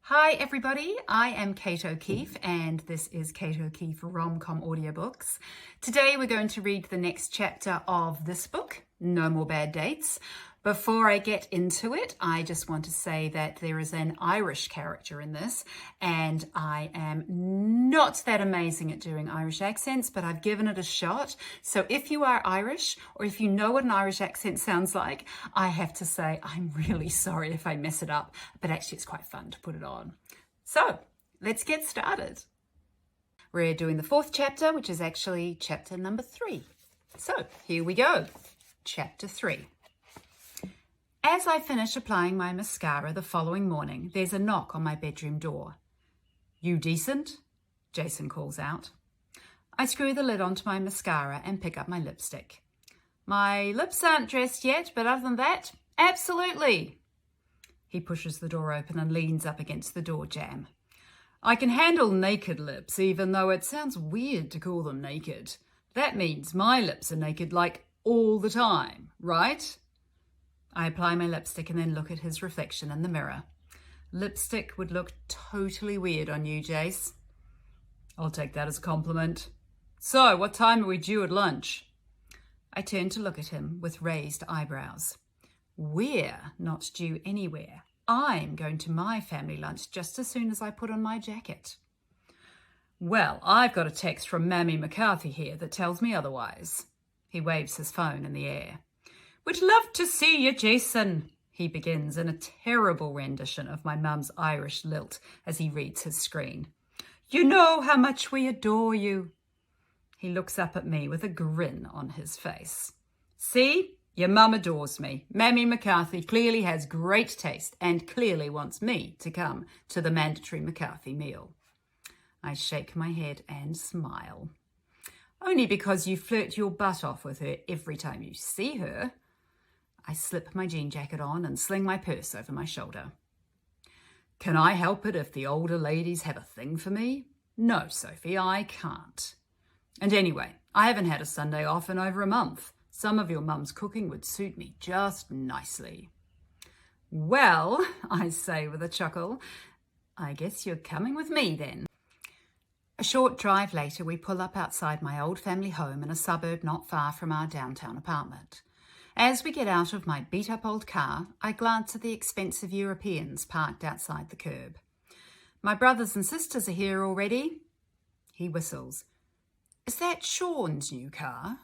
Hi everybody, I am Kate O'Keefe and this is Kate O'Keefe Rom-Com Audiobooks. Today we're going to read the next chapter of this book, No More Bad Dates. Before I get into it, I just want to say that there is an Irish character in this and I am not that amazing at doing Irish accents, but I've given it a shot. So if you are Irish or if you know what an Irish accent sounds like, I have to say I'm really sorry if I mess it up, but actually it's quite fun to put it on. So let's get started. We're doing the fourth chapter, which is actually chapter number 3. So here we go, chapter 3. As I finish applying my mascara the following morning, there's a knock on my bedroom door. "You decent?" Jason calls out. I screw the lid onto my mascara and pick up my lipstick. "My lips aren't dressed yet, but other than that, absolutely." He pushes the door open and leans up against the door jamb. "I can handle naked lips, even though it sounds weird to call them naked. That means my lips are naked like all the time, right?" I apply my lipstick and then look at his reflection in the mirror. "Lipstick would look totally weird on you, Jace." "I'll take that as a compliment. So, what time are we due at lunch?" I turn to look at him with raised eyebrows. "We're not due anywhere. I'm going to my family lunch just as soon as I put on my jacket." "Well, I've got a text from Mammy McCarthy here that tells me otherwise." He waves his phone in the air. "Would love to see you, Jason," he begins in a terrible rendition of my mum's Irish lilt as he reads his screen. "You know how much we adore you." He looks up at me with a grin on his face. "See, your mum adores me. Mammy McCarthy clearly has great taste and clearly wants me to come to the mandatory McCarthy meal." I shake my head and smile. "Only because you flirt your butt off with her every time you see her." I slip my jean jacket on and sling my purse over my shoulder. "Can I help it if the older ladies have a thing for me?" "No, Sophie, I can't. And anyway, I haven't had a Sunday off in over a month. Some of your mum's cooking would suit me just nicely." "Well," I say with a chuckle, "I guess you're coming with me then." A short drive later, we pull up outside my old family home in a suburb not far from our downtown apartment. As we get out of my beat-up old car, I glance at the expensive Europeans parked outside the curb. "My brothers and sisters are here already." He whistles. "Is that Sean's new car?"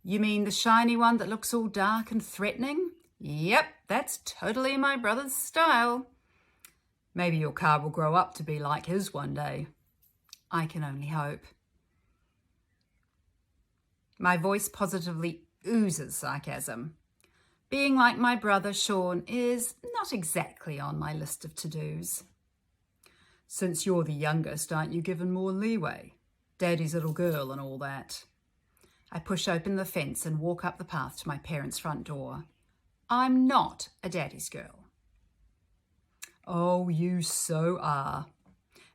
"You mean the shiny one that looks all dark and threatening?" "Yep, that's totally my brother's style." "Maybe your car will grow up to be like his one day." I can only hope. My voice positively oozes sarcasm. Being like my brother Sean is not exactly on my list of to-dos. "Since you're the youngest, aren't you given more leeway? Daddy's little girl and all that." I push open the fence and walk up the path to my parents' front door. I'm not a daddy's girl. "Oh, you so are.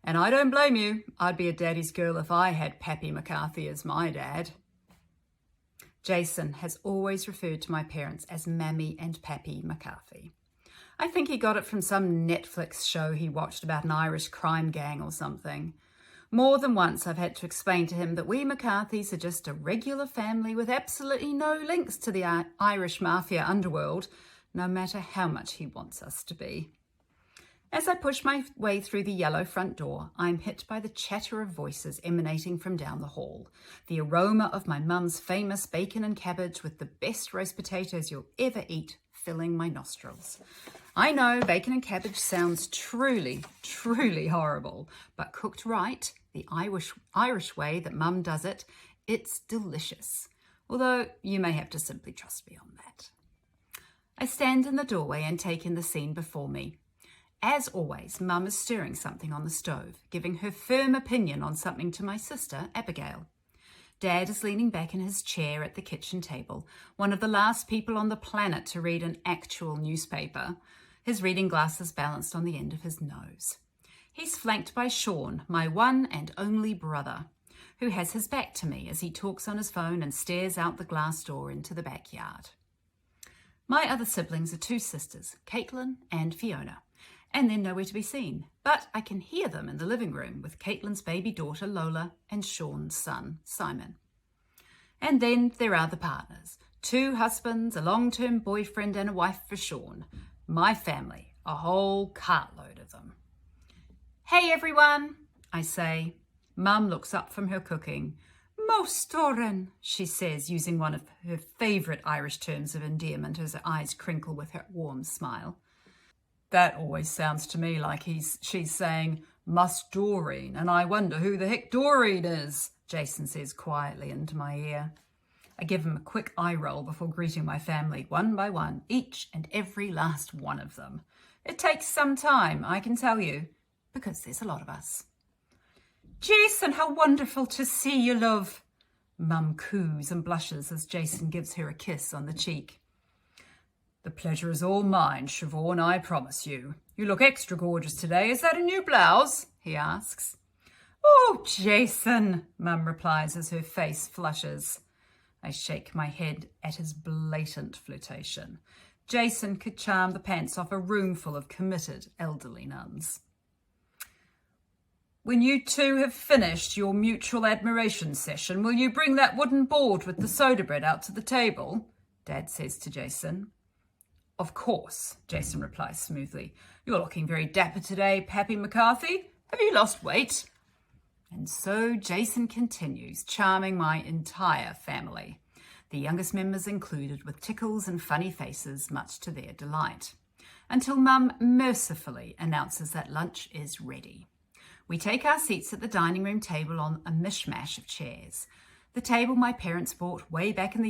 And I don't blame you. I'd be a daddy's girl if I had Pappy McCarthy as my dad." Jason has always referred to my parents as Mammy and Pappy McCarthy. I think he got it from some Netflix show he watched about an Irish crime gang or something. More than once I've had to explain to him that we McCarthys are just a regular family with absolutely no links to the Irish mafia underworld, no matter how much he wants us to be. As I push my way through the yellow front door, I'm hit by the chatter of voices emanating from down the hall, the aroma of my mum's famous bacon and cabbage with the best roast potatoes you'll ever eat filling my nostrils. I know bacon and cabbage sounds truly, truly horrible, but cooked right, the Irish way that Mum does it, it's delicious. Although you may have to simply trust me on that. I stand in the doorway and take in the scene before me. As always, Mum is stirring something on the stove, giving her firm opinion on something to my sister, Abigail. Dad is leaning back in his chair at the kitchen table, one of the last people on the planet to read an actual newspaper, his reading glasses balanced on the end of his nose. He's flanked by Sean, my one and only brother, who has his back to me as he talks on his phone and stares out the glass door into the backyard. My other siblings are two sisters, Caitlin and Fiona, and then nowhere to be seen. But I can hear them in the living room with Caitlin's baby daughter Lola and Sean's son Simon. And then there are the partners. 2 husbands, a long-term boyfriend and a wife for Sean. My family, a whole cartload of them. "Hey everyone," I say. Mum looks up from her cooking. "Mostoren," she says, using one of her favourite Irish terms of endearment as her eyes crinkle with her warm smile. That always sounds to me like she's saying, "Must Doreen, and I wonder who the heck Doreen is," Jason says quietly into my ear. I give him a quick eye roll before greeting my family one by one, each and every last one of them. It takes some time, I can tell you, because there's a lot of us. "Jason, how wonderful to see you, love." Mum coos and blushes as Jason gives her a kiss on the cheek. "The pleasure is all mine, Siobhan, I promise you. You look extra gorgeous today. Is that a new blouse?" he asks. "Oh, Jason," Mum replies as her face flushes. I shake my head at his blatant flirtation. Jason could charm the pants off a room full of committed elderly nuns. "When you 2 have finished your mutual admiration session, will you bring that wooden board with the soda bread out to the table?" Dad says to Jason. "Of course," Jason replies smoothly. "You're looking very dapper today, Pappy McCarthy. Have you lost weight?" And so Jason continues, charming my entire family, the youngest members included, with tickles and funny faces, much to their delight, until Mum mercifully announces that lunch is ready. We take our seats at the dining room table on a mishmash of chairs. The table my parents bought way back in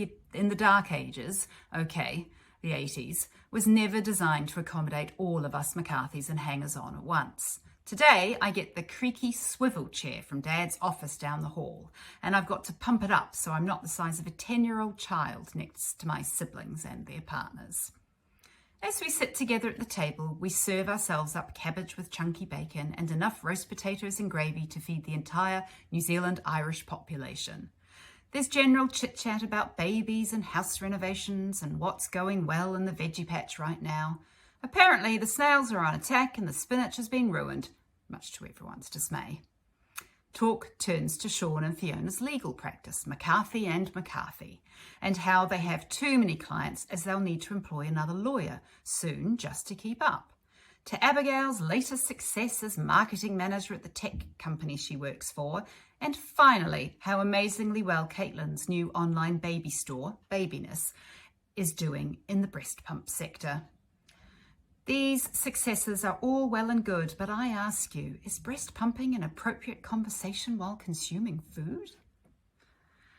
the dark ages, the 80s, was never designed to accommodate all of us McCarthys and hangers-on at once. Today, I get the creaky swivel chair from Dad's office down the hall, and I've got to pump it up so I'm not the size of a 10-year-old child next to my siblings and their partners. As we sit together at the table, we serve ourselves up cabbage with chunky bacon and enough roast potatoes and gravy to feed the entire New Zealand Irish population. There's general chit-chat about babies and house renovations and what's going well in the veggie patch right now. Apparently, the snails are on attack and the spinach has been ruined, much to everyone's dismay. Talk turns to Sean and Fiona's legal practice, McCarthy and McCarthy, and how they have too many clients as they'll need to employ another lawyer soon just to keep up. To Abigail's latest success as marketing manager at the tech company she works for, and finally, how amazingly well Caitlin's new online baby store, Babiness, is doing in the breast pump sector. These successes are all well and good, but I ask you, is breast pumping an appropriate conversation while consuming food?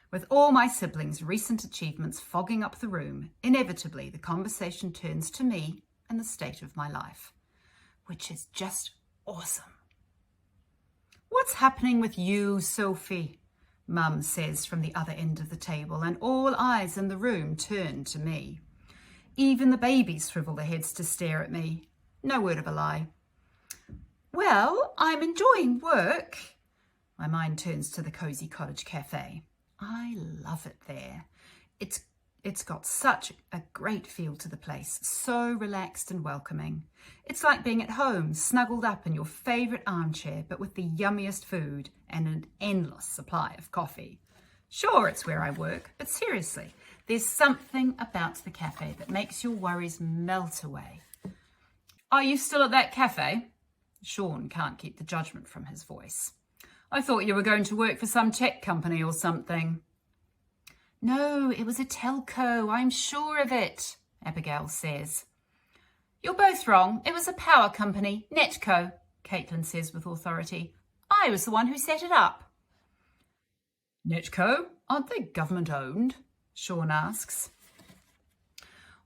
With all my siblings' recent achievements fogging up the room, inevitably the conversation turns to me and the state of my life, which is just awesome. "What's happening with you, Sophie?" Mum says from the other end of the table, and all eyes in the room turn to me. Even the babies shrivel their heads to stare at me. No word of a lie. "Well, I'm enjoying work." My mind turns to the cosy cottage cafe. I love it there. It's got such a great feel to the place, so relaxed and welcoming. It's like being at home, snuggled up in your favourite armchair, but with the yummiest food and an endless supply of coffee. Sure, it's where I work, but seriously, there's something about the cafe that makes your worries melt away. "Are you still at that cafe?" Sean can't keep the judgment from his voice. "I thought you were going to work for some tech company or something." "No, it was a telco, I'm sure of it," Abigail says. "You're both wrong. It was a power company, Netco," Caitlin says with authority. "I was the one who set it up." "Netco? Aren't they government owned?" Sean asks.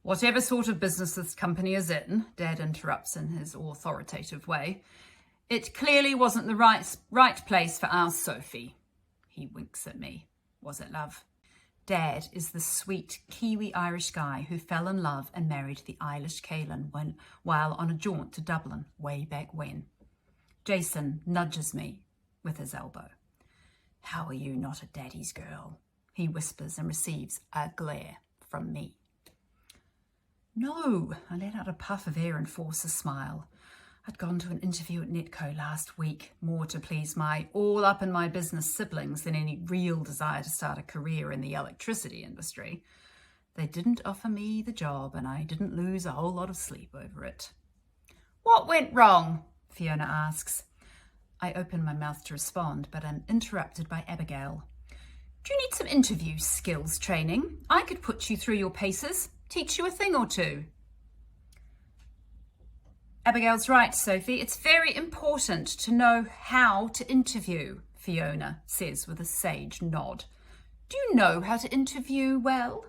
"Whatever sort of business this company is in," Dad interrupts in his authoritative way, "it clearly wasn't the right place for our Sophie." He winks at me. Was it love? Dad is the sweet Kiwi-Irish guy who fell in love and married the Eilish Caelan while on a jaunt to Dublin way back when. Jason nudges me with his elbow. "How are you not a daddy's girl?" he whispers and receives a glare from me. "No," I let out a puff of air and force a smile. I'd gone to an interview at Netco last week, more to please my all-up-in-my-business siblings than any real desire to start a career in the electricity industry. They didn't offer me the job, and I didn't lose a whole lot of sleep over it. "What went wrong?" Fiona asks. I open my mouth to respond, but I'm interrupted by Abigail. "Do you need some interview skills training? I could put you through your paces, teach you a thing or two." Abigail's right, Sophie. It's very important to know how to interview, Fiona says with a sage nod. "Do you know how to interview well?"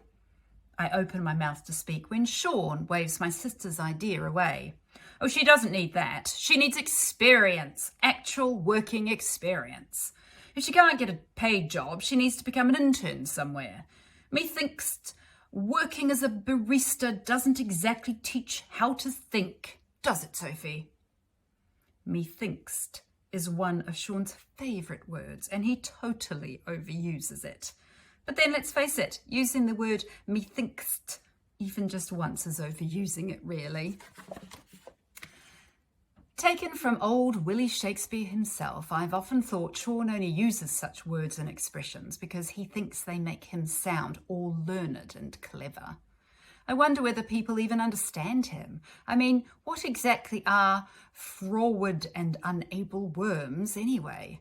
I open my mouth to speak when Sean waves my sister's idea away. "Oh, she doesn't need that. She needs experience, actual working experience. If she can't get a paid job, she needs to become an intern somewhere. Methinks working as a barista doesn't exactly teach how to think, does it, Sophie?" Methinks is one of Sean's favourite words, and he totally overuses it. But then let's face it, using the word methinks even just once is overusing it, really. Taken from old Willie Shakespeare himself, I've often thought Sean only uses such words and expressions because he thinks they make him sound all learned and clever. I wonder whether people even understand him. I mean, what exactly are froward and unable worms anyway?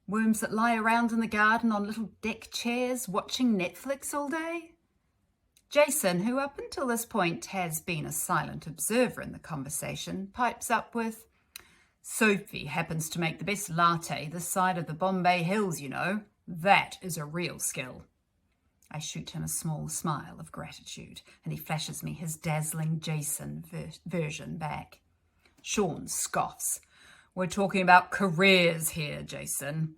Worms that lie around in the garden on little deck chairs watching Netflix all day? Jason, who up until this point has been a silent observer in the conversation, pipes up with, "Sophie happens to make the best latte this side of the Bombay Hills, you know. That is a real skill." I shoot him a small smile of gratitude, and he flashes me his dazzling Jason version back. Sean scoffs. "We're talking about careers here, Jason.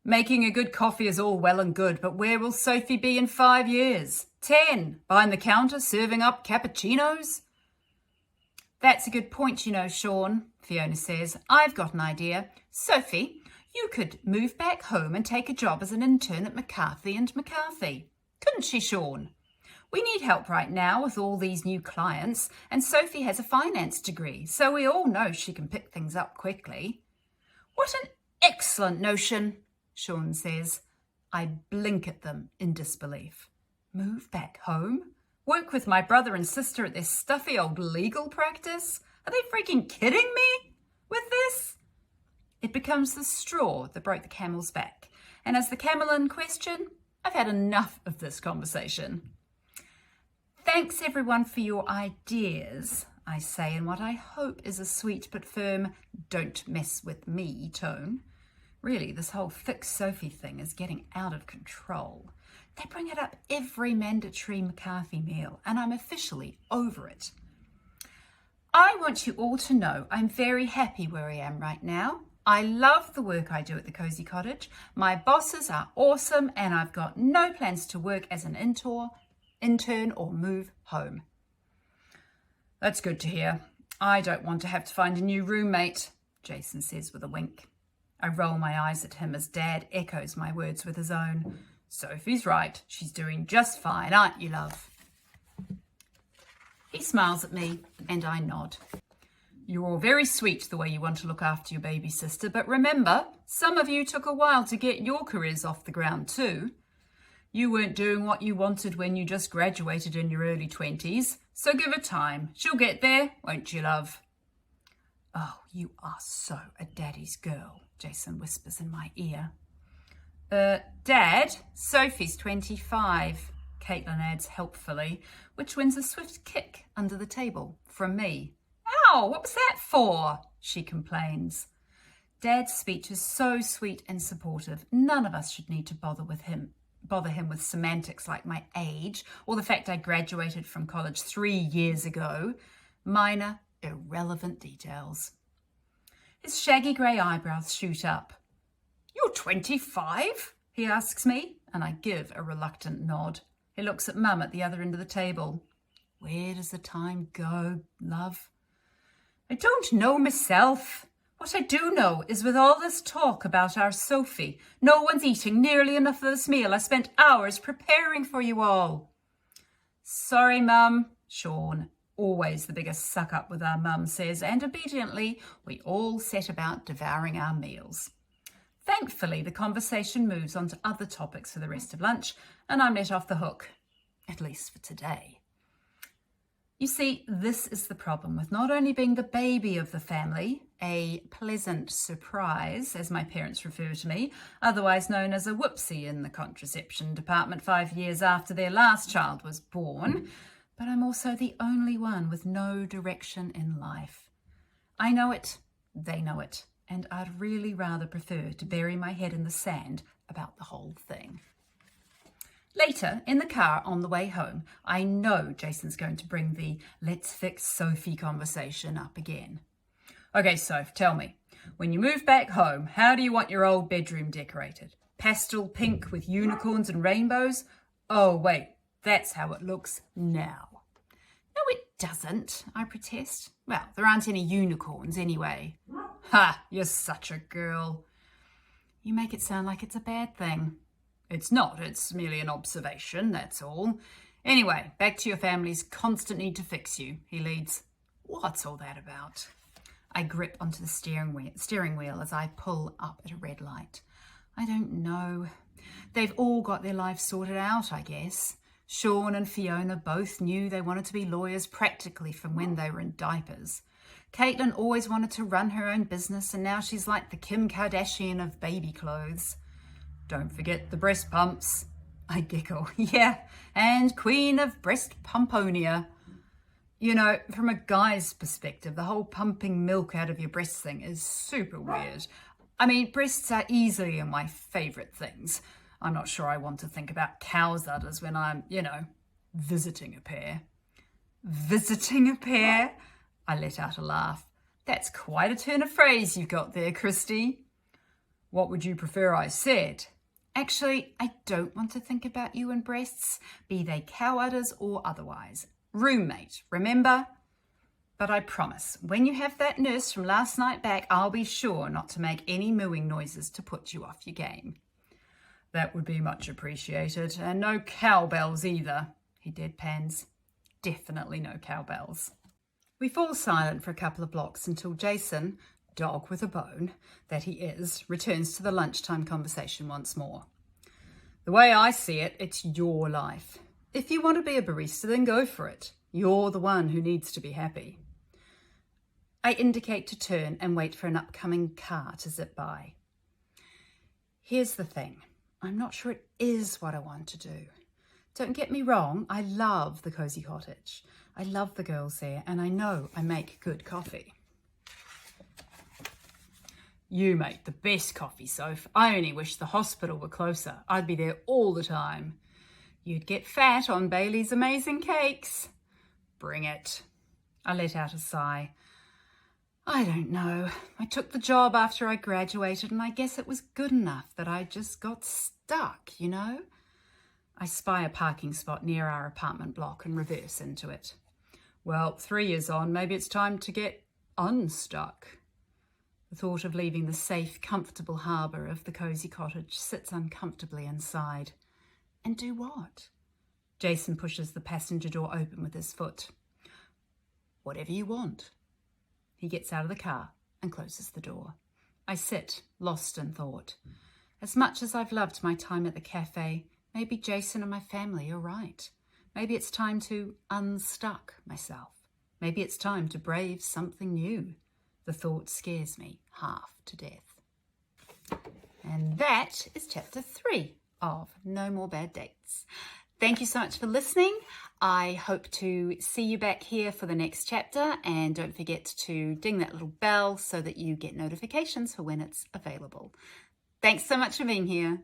Making a good coffee is all well and good, but where will Sophie be in 5 years? 10? Behind the counter serving up cappuccinos?" "That's a good point, you know, Sean," Fiona says. "I've got an idea. Sophie, you could move back home and take a job as an intern at McCarthy and McCarthy. Couldn't she, Sean? We need help right now with all these new clients, and Sophie has a finance degree, so we all know she can pick things up quickly." "What an excellent notion," Sean says. I blink at them in disbelief. Move back home? Work with my brother and sister at their stuffy old legal practice? Are they freaking kidding me with this? It becomes the straw that broke the camel's back. And as the camel in question, I've had enough of this conversation. "Thanks everyone for your ideas," I say in what I hope is a sweet but firm "don't mess with me" tone. Really, this whole fix Sophie thing is getting out of control. They bring it up every mandatory McCarthy meal, and I'm officially over it. I want you all to know I'm very happy where I am right now. I love the work I do at the Cozy Cottage. My bosses are awesome, and I've got no plans to work as an intern or move home. "That's good to hear. I don't want to have to find a new roommate," Jason says with a wink. I roll my eyes at him as Dad echoes my words with his own. "Sophie's right. She's doing just fine, aren't you, love?" He smiles at me, and I nod. "You're all very sweet the way you want to look after your baby sister, but remember, some of you took a while to get your careers off the ground too. You weren't doing what you wanted when you just graduated in your early 20s, so give her time. She'll get there, won't you, love?" "Oh, you are so a daddy's girl," Jason whispers in my ear. Dad, Sophie's 25, Caitlin adds helpfully, which wins a swift kick under the table from me. "Ow, what was that for?" she complains. Dad's speech is so sweet and supportive. None of us should need to bother him with semantics like my age or the fact I graduated from college 3 years ago. Minor, irrelevant details. His shaggy grey eyebrows shoot up. "You're 25? He asks me, and I give a reluctant nod. He looks at Mum at the other end of the table. "Where does the time go, love?" "I don't know myself. What I do know is with all this talk about our Sophie, no one's eating nearly enough of this meal I spent hours preparing for you all." "Sorry, Mum." Sean, always the biggest suck-up with our mum says, and obediently we all set about devouring our meals. Thankfully, the conversation moves on to other topics for the rest of lunch, and I'm let off the hook, at least for today. You see, this is the problem with not only being the baby of the family, a pleasant surprise, as my parents refer to me, otherwise known as a whoopsie in the contraception department 5 years after their last child was born, but I'm also the only one with no direction in life. I know it, they know it, and I'd really rather prefer to bury my head in the sand about the whole thing. Later, in the car on the way home, I know Jason's going to bring the let's fix Sophie conversation up again. Okay, Soph, tell me, when you move back home, how do you want your old bedroom decorated? Pastel pink with unicorns and rainbows? Oh, wait, that's how it looks now. No, it doesn't, I protest. Well, there aren't any unicorns anyway. Ha, you're such a girl. You make it sound like it's a bad thing. It's not, it's merely an observation, that's all. Anyway, back to your family's constant need to fix you, he leads. What's all that about? I grip onto the steering wheel as I pull up at a red light. I don't know. They've all got their lives sorted out, I guess. Sean and Fiona both knew they wanted to be lawyers practically from when they were in diapers. Caitlin always wanted to run her own business, and now she's like the Kim Kardashian of baby clothes. Don't forget the breast pumps. I giggle. Yeah, and queen of breast pumponia. You know, from a guy's perspective, the whole pumping milk out of your breasts thing is super weird. I mean, breasts are easily my favourite things. I'm not sure I want to think about cow's udders when I'm, visiting a pair. Visiting a pair? I let out a laugh. That's quite a turn of phrase you've got there, Christie. What would you prefer I said? Actually, I don't want to think about you and breasts, be they cow udders or otherwise. Roommate, remember? But I promise, when you have that nurse from last night back, I'll be sure not to make any mooing noises to put you off your game. That would be much appreciated, and no cowbells either, he deadpans. Definitely no cowbells. We fall silent for a couple of blocks until Jason, dog with a bone that he is, returns to the lunchtime conversation once more. The way I see it, it's your life. If you want to be a barista, then go for it. You're the one who needs to be happy. I indicate to turn and wait for an upcoming car to zip by. Here's the thing. I'm not sure it is what I want to do. Don't get me wrong, I love the Cozy Cottage. I love the girls there, and I know I make good coffee. You make the best coffee, Soph. I only wish the hospital were closer. I'd be there all the time. You'd get fat on Bailey's amazing cakes. Bring it. I let out a sigh. I don't know. I took the job after I graduated, and I guess it was good enough that I just got stuck, I spy a parking spot near our apartment block and reverse into it. Well, 3 years on, maybe it's time to get unstuck. The thought of leaving the safe, comfortable harbour of the Cozy Cottage sits uncomfortably inside. And do what? Jason pushes the passenger door open with his foot. Whatever you want. He gets out of the car and closes the door. I sit, lost in thought. As much as I've loved my time at the cafe, maybe Jason and my family are right. Maybe it's time to unstuck myself. Maybe it's time to brave something new. The thought scares me half to death. And that is chapter 3 of No More Bad Dates. Thank you so much for listening. I hope to see you back here for the next chapter, and don't forget to ding that little bell so that you get notifications for when it's available. Thanks so much for being here.